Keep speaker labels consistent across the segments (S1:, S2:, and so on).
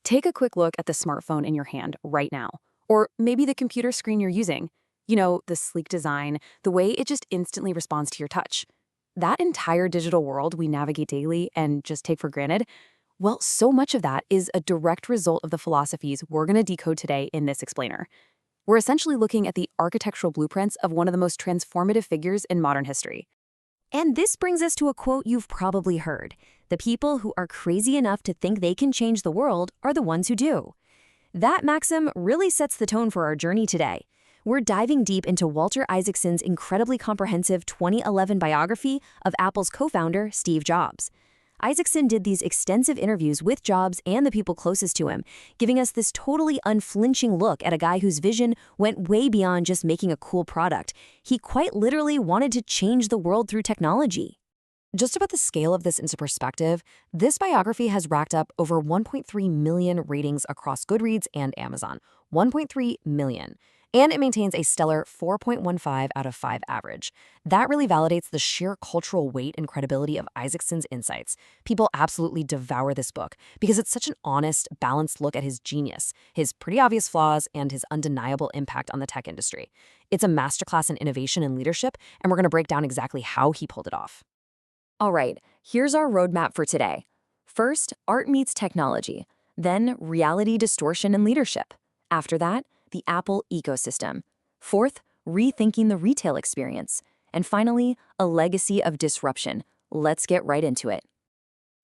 S1: Take a quick look at the smartphone in your hand right now, or maybe the computer screen you're using. You know, the sleek design, the way it just instantly responds to your touch. That entire digital world we navigate daily and just take for granted, well, so much of that is a direct result of the philosophies we're going to decode today in this explainer. We're essentially looking at the architectural blueprints of one of the most transformative figures in modern history.
S2: And this brings us to a quote you've probably heard. The people who are crazy enough to think they can change the world are the ones who do. That maxim really sets the tone for our journey today. We're diving deep into Walter Isaacson's incredibly comprehensive 2011 biography of Apple's co-founder, Steve Jobs. Isaacson did these extensive interviews with Jobs and the people closest to him, giving us this totally unflinching look at a guy whose vision went way beyond just making a cool product. He quite literally wanted to change the world through technology.
S1: Just to put the scale of this into perspective, this biography has racked up over 1.3 million ratings across Goodreads and Amazon. 1.3 million. And it maintains a stellar 4.15 out of 5 average. That really validates the sheer cultural weight and credibility of Isaacson's insights. People absolutely devour this book because it's such an honest, balanced look at his genius, his pretty obvious flaws, and his undeniable impact on the tech industry. It's a masterclass in innovation and leadership, and we're going to break down exactly how he pulled it off.
S2: All right, here's our roadmap for today. First, art meets technology. Then, reality distortion and leadership. After that, the Apple ecosystem. Fourth, rethinking the retail experience. And finally, a legacy of disruption. Let's get right into it.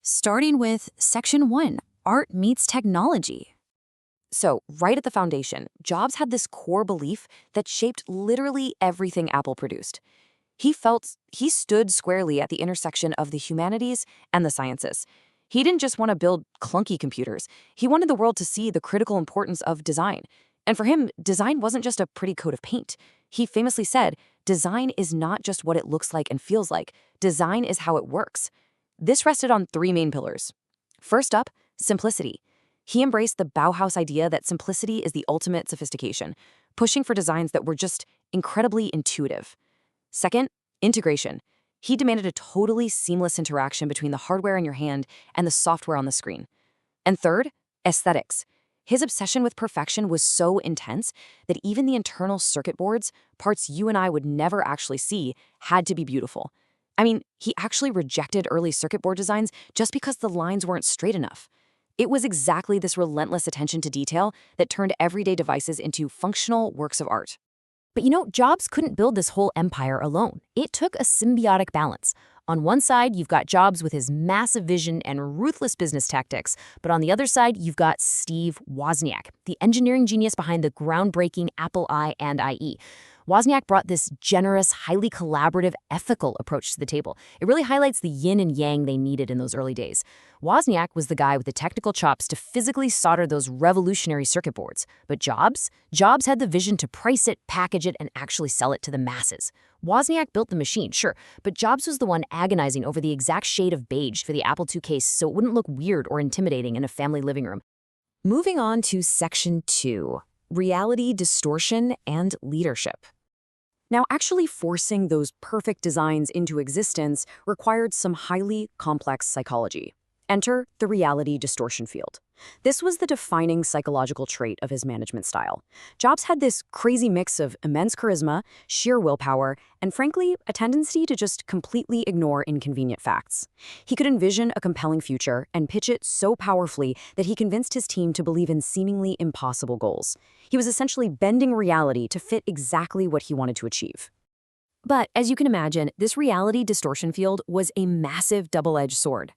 S1: Starting with Section 1, Art Meets Technology. So, right at the foundation, Jobs had this core belief that shaped literally everything Apple produced. He stood squarely at the intersection of the humanities and the sciences. He didn't just want to build clunky computers. He wanted the world to see the critical importance of design. And for him, design wasn't just a pretty coat of paint. He famously said, design is not just what it looks like and feels like. Design is how it works. This rested on 3 main pillars. First up, simplicity. He embraced the Bauhaus idea that simplicity is the ultimate sophistication, pushing for designs that were just incredibly intuitive. Second, integration. He demanded a totally seamless interaction between the hardware in your hand and the software on the screen. And third, aesthetics. His obsession with perfection was so intense that even the internal circuit boards, parts you and I would never actually see, had to be beautiful. I mean, he actually rejected early circuit board designs just because the lines weren't straight enough. It was exactly this relentless attention to detail that turned everyday devices into functional works of art.
S2: But you know, Jobs couldn't build this whole empire alone. It took a symbiotic balance. On one side, you've got Jobs with his massive vision and ruthless business tactics. But on the other side, you've got Steve Wozniak, the engineering genius behind the groundbreaking Apple I and IE. Wozniak brought this generous, highly collaborative, ethical approach to the table. It really highlights the yin and yang they needed in those early days. Wozniak was the guy with the technical chops to physically solder those revolutionary circuit boards. But Jobs had the vision to price it, package it, and actually sell it to the masses. Wozniak built the machine, sure, but Jobs was the one agonizing over the exact shade of beige for the Apple II case so it wouldn't look weird or intimidating in a family living room.
S1: Moving on to Section 2, Reality Distortion and Leadership. Now, actually forcing those perfect designs into existence required some highly complex psychology. Enter the reality distortion field. This was the defining psychological trait of his management style. Jobs had this crazy mix of immense charisma, sheer willpower, and frankly, a tendency to just completely ignore inconvenient facts. He could envision a compelling future and pitch it so powerfully that he convinced his team to believe in seemingly impossible goals. He was essentially bending reality to fit exactly what he wanted to achieve. But as you can imagine, this reality distortion field was a massive double-edged sword.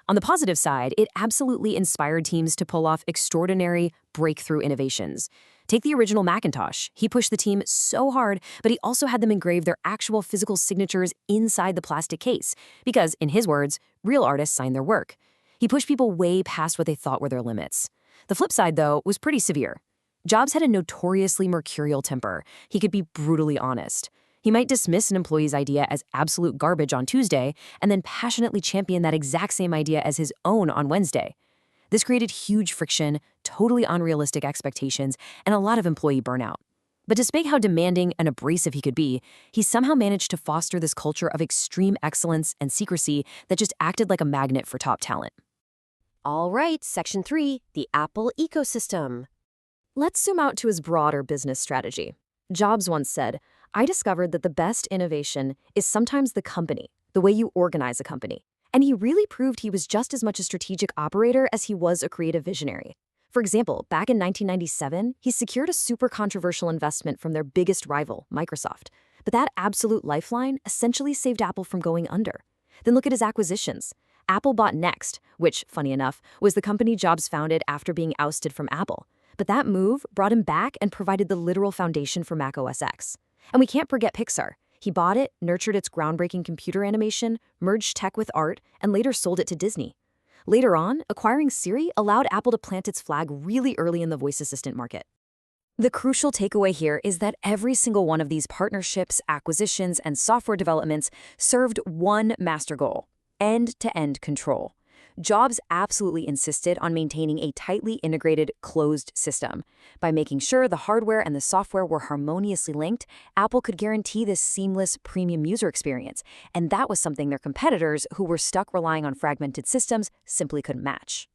S1: On the positive side, it absolutely inspired teams to pull off extraordinary breakthrough innovations. Take the original Macintosh. He pushed the team so hard, but he also had them engrave their actual physical signatures inside the plastic case, because, in his words, real artists sign their work. He pushed people way past what they thought were their limits. The flip side, though, was pretty severe. Jobs had a notoriously mercurial temper. He could be brutally honest. He might dismiss an employee's idea as absolute garbage on Tuesday and then passionately champion that exact same idea as his own on Wednesday. This created huge friction, totally unrealistic expectations, and a lot of employee burnout. But despite how demanding and abrasive he could be, he somehow managed to foster this culture of extreme excellence and secrecy that just acted like a magnet for top talent.
S2: All right, Section 3, the Apple ecosystem.
S1: Let's zoom out to his broader business strategy. Jobs once said, "I discovered that the best innovation is sometimes the company, the way you organize a company." And he really proved he was just as much a strategic operator as he was a creative visionary. For example, back in 1997, he secured a super controversial investment from their biggest rival, Microsoft. But that absolute lifeline essentially saved Apple from going under. Then look at his acquisitions. Apple bought Next, which, funny enough, was the company Jobs founded after being ousted from Apple. But that move brought him back and provided the literal foundation for Mac OS X. And we can't forget Pixar. He bought it, nurtured its groundbreaking computer animation, merged tech with art, and later sold it to Disney. Later on, acquiring Siri allowed Apple to plant its flag really early in the voice assistant market. The crucial takeaway here is that every single one of these partnerships, acquisitions, and software developments served one master goal: end-to-end control. Jobs absolutely insisted on maintaining a tightly integrated, closed system. By making sure the hardware and the software were harmoniously linked, Apple could guarantee this seamless premium user experience, and that was something their competitors, who were stuck relying on fragmented systems, simply couldn't match.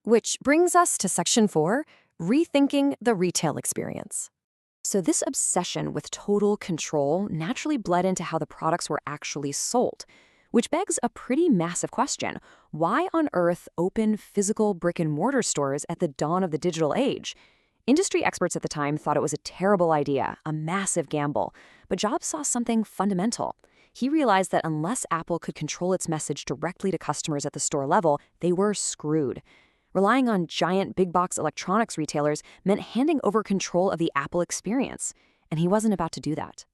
S1: Which brings us to Section 4, rethinking the retail experience. So this obsession with total control naturally bled into how the products were actually sold. Which begs a pretty massive question. Why on earth open physical brick-and-mortar stores at the dawn of the digital age? Industry experts at the time thought it was a terrible idea, a massive gamble. But Jobs saw something fundamental. He realized that unless Apple could control its message directly to customers at the store level, they were screwed. Relying on giant big-box electronics retailers meant handing over control of the Apple experience. And he wasn't about to do that.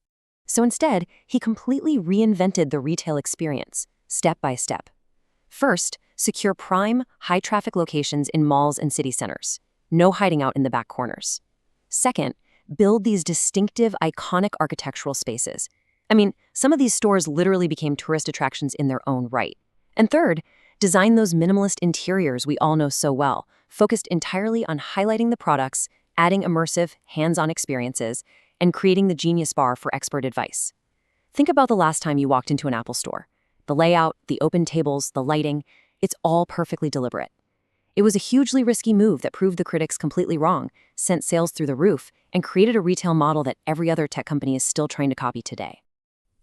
S1: So instead, he completely reinvented the retail experience, step by step. First, secure prime, high-traffic locations in malls and city centers. No hiding out in the back corners. Second, build these distinctive, iconic architectural spaces. I mean, some of these stores literally became tourist attractions in their own right. And third, design those minimalist interiors we all know so well, focused entirely on highlighting the products, adding immersive, hands-on experiences, and creating the genius bar for expert advice. Think about the last time you walked into an Apple store. The layout, the open tables, the lighting, it's all perfectly deliberate. It was a hugely risky move that proved the critics completely wrong, sent sales through the roof, and created a retail model that every other tech company is still trying to copy today.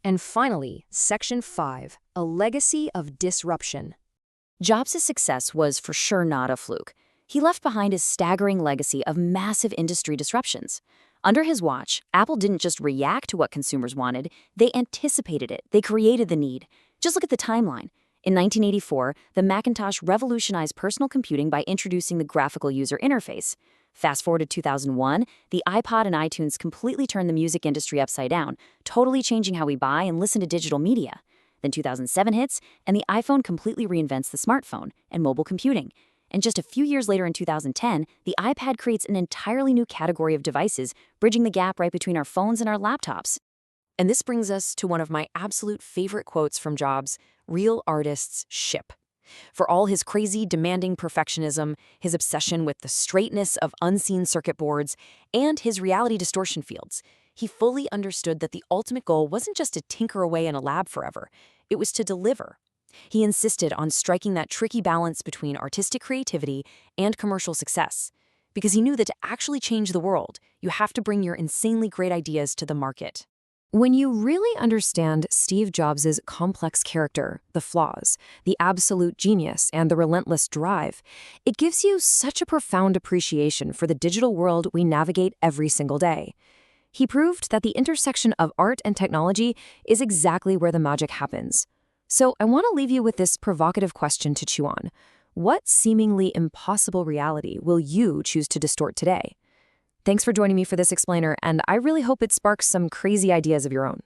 S1: And finally, Section 5, a legacy of disruption. Jobs' success was for sure not a fluke. He left behind a staggering legacy of massive industry disruptions. Under his watch, Apple didn't just react to what consumers wanted, they anticipated it. They created the need. Just look at the timeline. In 1984, the Macintosh revolutionized personal computing by introducing the graphical user interface. Fast forward to 2001, the iPod and iTunes completely turned the music industry upside down, totally changing how we buy and listen to digital media. Then 2007 hits, and the iPhone completely reinvents the smartphone and mobile computing. And just a few years later in 2010, the iPad creates an entirely new category of devices, bridging the gap right between our phones and our laptops. And this brings us to one of my absolute favorite quotes from Jobs: "Real artists ship." For all his crazy, demanding perfectionism, his obsession with the straightness of unseen circuit boards, and his reality distortion fields, he fully understood that the ultimate goal wasn't just to tinker away in a lab forever, it was to deliver. He insisted on striking that tricky balance between artistic creativity and commercial success, because he knew that to actually change the world, you have to bring your insanely great ideas to the market. When you really understand Steve Jobs' complex character, the flaws, the absolute genius, and the relentless drive, it gives you such a profound appreciation for the digital world we navigate every single day. He proved that the intersection of art and technology is exactly where the magic happens. So I want to leave you with this provocative question to chew on. What seemingly impossible reality will you choose to distort today? Thanks for joining me for this explainer, and I really hope it sparks some crazy ideas of your own.